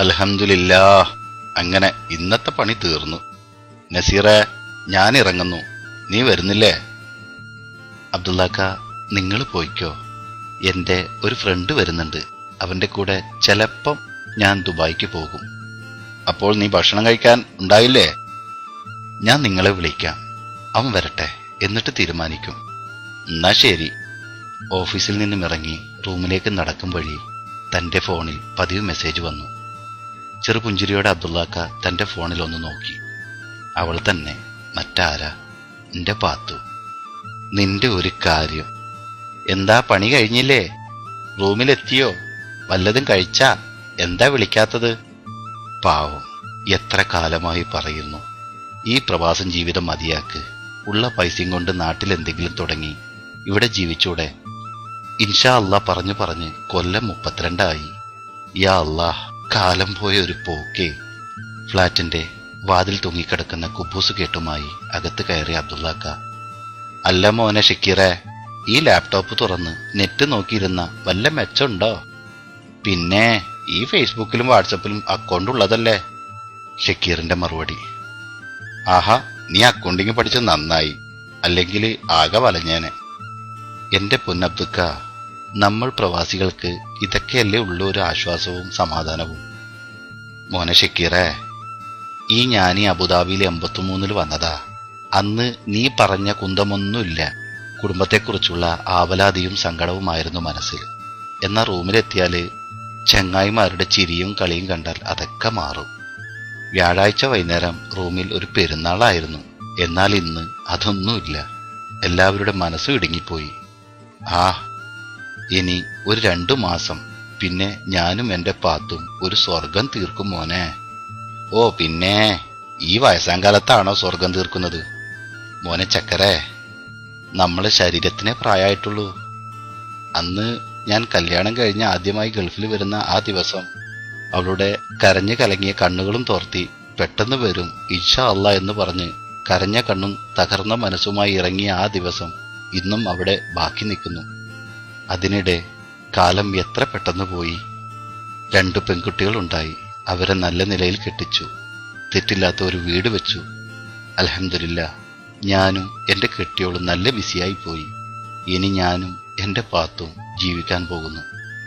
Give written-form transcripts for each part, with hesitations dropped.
അൽഹംദുലില്ലാ. അങ്ങനെ ഇന്നത്തെ പണി തീർന്നു. നസീറെ, ഞാൻ ഇറങ്ങുന്നു, നീ വരുന്നില്ലേ? അബ്ദുള്ളാക്ക, നിങ്ങൾ പോയിക്കോ. എൻ്റെ ഒരു ഫ്രണ്ട് വരുന്നുണ്ട്, അവൻ്റെ കൂടെ ചിലപ്പം ഞാൻ ദുബായിക്ക് പോകും. അപ്പോൾ നീ ഭക്ഷണം കഴിക്കാൻ ഉണ്ടായില്ലേ? ഞാൻ നിങ്ങളെ വിളിക്കാം. അവൻ വരട്ടെ, എന്നിട്ട് തീരുമാനിക്കും. എന്നാ ശരി. ഓഫീസിൽ നിന്നും ഇറങ്ങി റൂമിലേക്ക് നടക്കും വഴി തൻ്റെ ഫോണിൽ പതിവ് മെസ്സേജ് വന്നു. ചെറുപുഞ്ചിരിയോടെ അബ്ദുള്ളാക്ക തൻ്റെ ഫോണിൽ ഒന്ന് നോക്കി. അവൾ തന്നെ, മറ്റാരാ, എൻ്റെ പാത്തു. നിന്റെ ഒരു കാര്യം. എന്താ, പണി കഴിഞ്ഞില്ലേ? റൂമിലെത്തിയോ? വല്ലതും കഴിച്ചാ? എന്താ വിളിക്കാത്തത്? പാവം, എത്ര കാലമായി പറയുന്നു, ഈ പ്രവാസം ജീവിതം മതിയാക്ക്. ഉള്ള പൈസയും കൊണ്ട് നാട്ടിലെന്തെങ്കിലും തുടങ്ങി ഇവിടെ ജീവിച്ചൂടെ? ഇൻഷാ അല്ലാ പറഞ്ഞു പറഞ്ഞ് കൊല്ലം 32 യാ അല്ലാഹ്, കാലം പോയ ഒരു പോക്കേ. ഫ്ളാറ്റിന്റെ വാതിൽ തൂങ്ങിക്കിടക്കുന്ന കുബൂസ് കേട്ടുമായി അകത്ത് കയറിയ അബ്ദുള്ളാക്ക, അല്ല മോനെ ഷക്കീറെ, ഈ ലാപ്ടോപ്പ് തുറന്ന് നെറ്റ് നോക്കിയിരുന്ന വല്ല മെച്ചമുണ്ടോ? പിന്നെ ഈ ഫേസ്ബുക്കിലും വാട്സപ്പിലും അക്കൗണ്ട് ഉള്ളതല്ലേ? ഷക്കീറിന്റെ മറുപടി. ആഹാ, നീ അക്കൗണ്ടിങ് പഠിച്ചത് നന്നായി, അല്ലെങ്കിൽ ആകെ വലഞ്ഞേനെ. എന്റെ പൊന്നബ്ദുക്ക, നമ്മൾ പ്രവാസികൾക്ക് ഇതൊക്കെയല്ലേ ഉള്ള ഒരു ആശ്വാസവും സമാധാനവും. മോനെ ഷക്കീറെ, ഈ ഞാനീ അബുദാബിയിൽ 83 വന്നതാ. അന്ന് നീ പറഞ്ഞ കുന്തമൊന്നുമില്ല. കുടുംബത്തെക്കുറിച്ചുള്ള ആവലാതിയും സങ്കടവുമായിരുന്നു മനസ്സിൽ. എന്നാൽ റൂമിലെത്തിയാല് ചങ്ങായിമാരുടെ ചിരിയും കളിയും കണ്ടാൽ അതൊക്കെ മാറും. വ്യാഴാഴ്ച വൈകുന്നേരം റൂമിൽ ഒരു പെരുന്നാളായിരുന്നു. എന്നാൽ ഇന്ന് അതൊന്നുമില്ല. എല്ലാവരുടെ മനസ്സും ഇടുങ്ങിപ്പോയി. ഇനി ഒരു 2 മാസം, പിന്നെ ഞാനും എൻ്റെ പാത്തും ഒരു സ്വർഗം തീർക്കും മോനെ. ഓ പിന്നെ, ഈ വയസ്സാം കാലത്താണോ സ്വർഗം തീർക്കുന്നത്? മോനെ ചക്കരെ, നമ്മളെ ശരീരത്തിനെ പ്രായമായിട്ടുള്ളൂ. അന്ന് ഞാൻ കല്യാണം കഴിഞ്ഞ് ആദ്യമായി ഗൾഫിൽ വരുന്ന ആ ദിവസം, അവളുടെ കരഞ്ഞു കലങ്ങിയ കണ്ണുകളും തോർത്തി പെട്ടെന്ന് വരും ഇൻഷാ അല്ലാ എന്ന് പറഞ്ഞ് കരഞ്ഞ കണ്ണും തകർന്ന മനസ്സുമായി ഇറങ്ങിയ ആ ദിവസം ഇന്നും അവിടെ ബാക്കി നിൽക്കുന്നു. അതിനിടെ കാലം എത്ര പെട്ടെന്ന് പോയി. 2 പെൺകുട്ടികളുണ്ടായി. അവരെ നല്ല നിലയിൽ കെട്ടിച്ചു. തെറ്റില്ലാത്ത ഒരു വീട് വെച്ചു. അൽഹംദുലില്ലാ, ഞാനും എൻ്റെ കെട്ടിയോളും നല്ല ബിസിയായി പോയി. ഇനി ഞാനും എൻ്റെ പാത്തും ജീവിക്കാൻ പോകുന്നു.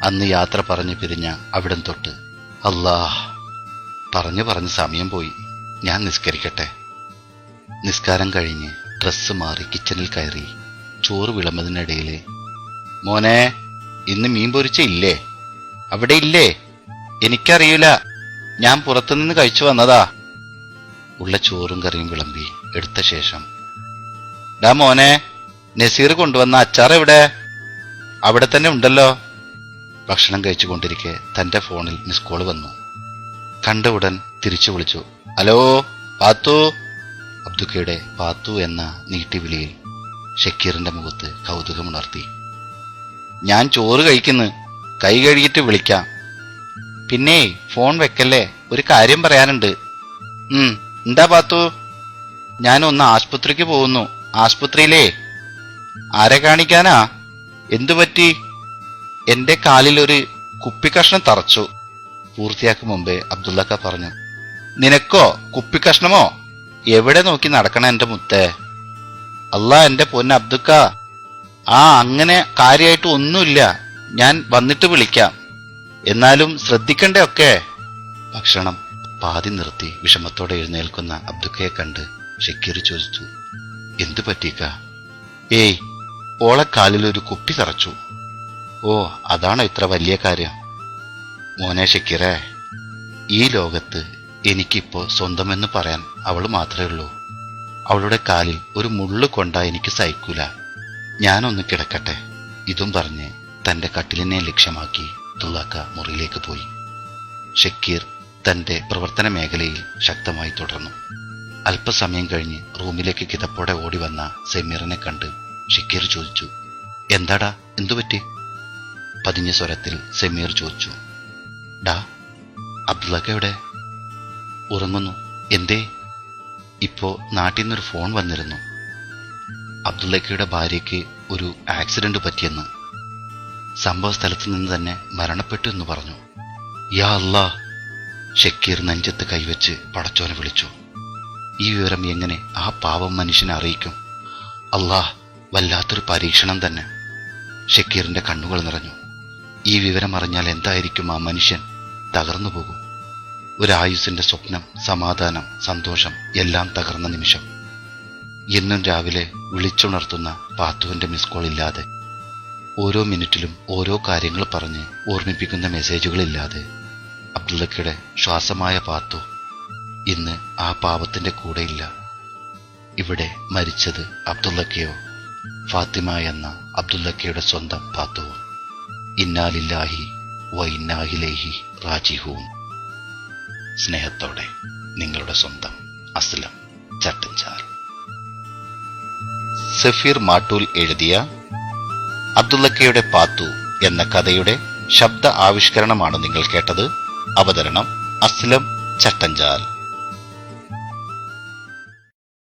അന്ന് യാത്ര പറഞ്ഞു പിരിഞ്ഞ അവിടം തൊട്ട് അല്ലാഹ്, പറഞ്ഞു സമയം പോയി. ഞാൻ നിസ്കരിക്കട്ടെ. നിസ്കാരം കഴിഞ്ഞ് ഡ്രസ്സ് മാറി കിച്ചണിൽ കയറി ചോറ് വിളമ്പതിനിടയിലെ, മോനെ, ഇന്ന് മീൻ പൊരിച്ച ഇല്ലേ? അവിടെ ഇല്ലേ? എനിക്കറിയില്ല, ഞാൻ പുറത്തുനിന്ന് കഴിച്ചു വന്നതാ. ഉള്ള ചോറും കറിയും വിളമ്പി എടുത്ത ശേഷം, ഡാ മോനെ, നസീർ കൊണ്ടുവന്ന അച്ചാർ എവിടെ? അവിടെ തന്നെ ഉണ്ടല്ലോ. ഭക്ഷണം കഴിച്ചുകൊണ്ടിരിക്കെ തന്റെ ഫോണിൽ മിസ് കോൾ വന്നു. കണ്ട ഉടൻ തിരിച്ചു വിളിച്ചു. ഹലോ പാത്തു. അബ്ദുക്കയുടെ പാത്തു എന്ന നീട്ടിവിളിയിൽ ഷക്കീറിന്റെ മുഖത്ത് കൗതുകമുണർത്തി. ഞാൻ ചോറ് കഴിക്കുന്നു, കൈ കഴുകിയിട്ട് വിളിക്കാം. പിന്നെ ഫോൺ വെക്കല്ലേ, ഒരു കാര്യം പറയാനുണ്ട്. എന്താ പാത്തു? ഞാനൊന്ന് ആസ്പത്രിക്ക് പോകുന്നു. ആസ്പത്രിയിലേ? ആരെ കാണിക്കാനാ? എന്തു പറ്റി? എന്റെ കാലിൽ ഒരു കുപ്പിക്കഷ്ണം തറച്ചു. പൂർത്തിയാക്കും മുമ്പേ അബ്ദുള്ളക്ക പറഞ്ഞു. നിനക്കോ കുപ്പിക്കഷ്ണമോ? എവിടെ നോക്കി നടക്കണ എന്റെ മുത്തേ? അല്ലാ എന്റെ പൊന്ന അബ്ദുക്ക, അങ്ങനെ കാര്യമായിട്ട് ഒന്നുമില്ല, ഞാൻ വന്നിട്ട് വിളിക്കാം. എന്നാലും ശ്രദ്ധിക്കണ്ടേ ഒക്കെ. ഭക്ഷണം പാതി നിർത്തി വിഷമത്തോടെ എഴുന്നേൽക്കുന്ന അബ്ദുക്കയെ കണ്ട് ഷക്കീർ ചോദിച്ചു, എന്തു പറ്റിക്ക? ഓളെ കാലിലൊരു കുപ്പി തറച്ചു. ഓ, അതാണോ ഇത്ര വലിയ കാര്യം? മോനെ ഷക്കീറെ, ഈ ലോകത്ത് എനിക്കിപ്പോ സ്വന്തമെന്ന് പറയാൻ അവൾ മാത്രമേ ഉള്ളൂ. അവളുടെ കാലിൽ ഒരു മുള്ളു കൊണ്ടാ എനിക്ക് സഹിക്കൂല. ഞാനൊന്ന് കിടക്കട്ടെ. ഇതും പറഞ്ഞ് തന്റെ കട്ടിലിനെ ലക്ഷ്യമാക്കി അബ്ദുള്ളാക്ക മുറിയിലേക്ക് പോയി. ഷക്കീർ തന്റെ പ്രവർത്തന മേഖലയിൽ ശക്തമായി തുടർന്നു. അല്പസമയം കഴിഞ്ഞ് റൂമിലേക്ക് കിതപ്പോടെ ഓടി വന്ന സെമീറിനെ കണ്ട് ഷക്കീർ ചോദിച്ചു, എന്താടാ, എന്തുപറ്റി? പതിഞ്ഞ സ്വരത്തിൽ സെമീർ ചോദിച്ചു. ഡാ, അബ്ദുള്ളാക്ക എവിടെ? ഉറങ്ങുന്നു. എന്തേ? ഇപ്പോ നാട്ടിൽ നിന്നൊരു ഫോൺ വന്നിരുന്നു. അബ്ദുള്ളക്കയുടെ ഭാര്യയ്ക്ക് ഒരു ആക്സിഡന്റ് പറ്റിയെന്ന്. സംഭവ സ്ഥലത്ത് നിന്ന് തന്നെ മരണപ്പെട്ടു എന്ന് പറഞ്ഞു. യാ അല്ലാ, ഷക്കീർ നെഞ്ചത്ത് കൈവച്ച് പടച്ചോനെ വിളിച്ചു. ഈ വിവരം എങ്ങനെ ആ പാവം മനുഷ്യനെ അറിയിക്കും? അല്ലാഹ്, വല്ലാത്തൊരു പരീക്ഷണം തന്നെ. ഷക്കീറിന്റെ കണ്ണുകൾ നിറഞ്ഞു. ഈ വിവരം അറിഞ്ഞാൽ എന്തായിരിക്കും ആ മനുഷ്യൻ? തകർന്നു പോകും. ഒരായുസിന്റെ സ്വപ്നം, സമാധാനം, സന്തോഷം എല്ലാം തകർന്ന നിമിഷം. എന്നും രാവിലെ വിളിച്ചുണർത്തുന്ന പാത്തുവിന്റെ മിസ് കോൾ ഇല്ലാതെ, ഓരോ മിനിറ്റിലും ഓരോ കാര്യങ്ങൾ പറഞ്ഞ് ഓർമ്മിപ്പിക്കുന്ന മെസ്സേജുകളില്ലാതെ അബ്ദുള്ളക്കയുടെ ശ്വാസമായ പാത്തു ഇന്ന് ആ പാവത്തിന്റെ കൂടെയില്ല. ഇവിടെ മരിച്ചത് അബ്ദുള്ളക്കയോ ഫാത്തിമ എന്ന അബ്ദുള്ളക്കയുടെ സ്വന്തം പാത്തുവും. ഇന്നാലില്ലാഹി വ ഇന്നാ ഇലൈഹി റാജിഊൻ. സ്നേഹത്തോടെ നിങ്ങളുടെ സ്വന്തം അസ്ലം ചട്ടഞ്ചാൽ. സഫീർ മാട്ടൂൽ എഴുതിയ അബ്ദുള്ളക്കയുടെ പാത്തു എന്ന കഥയുടെ ശബ്ദ ആവിഷ്കരണമാണ് നിങ്ങൾ കേട്ടത്. അവതരണം അസ്ലം ചട്ടഞ്ചാൽ.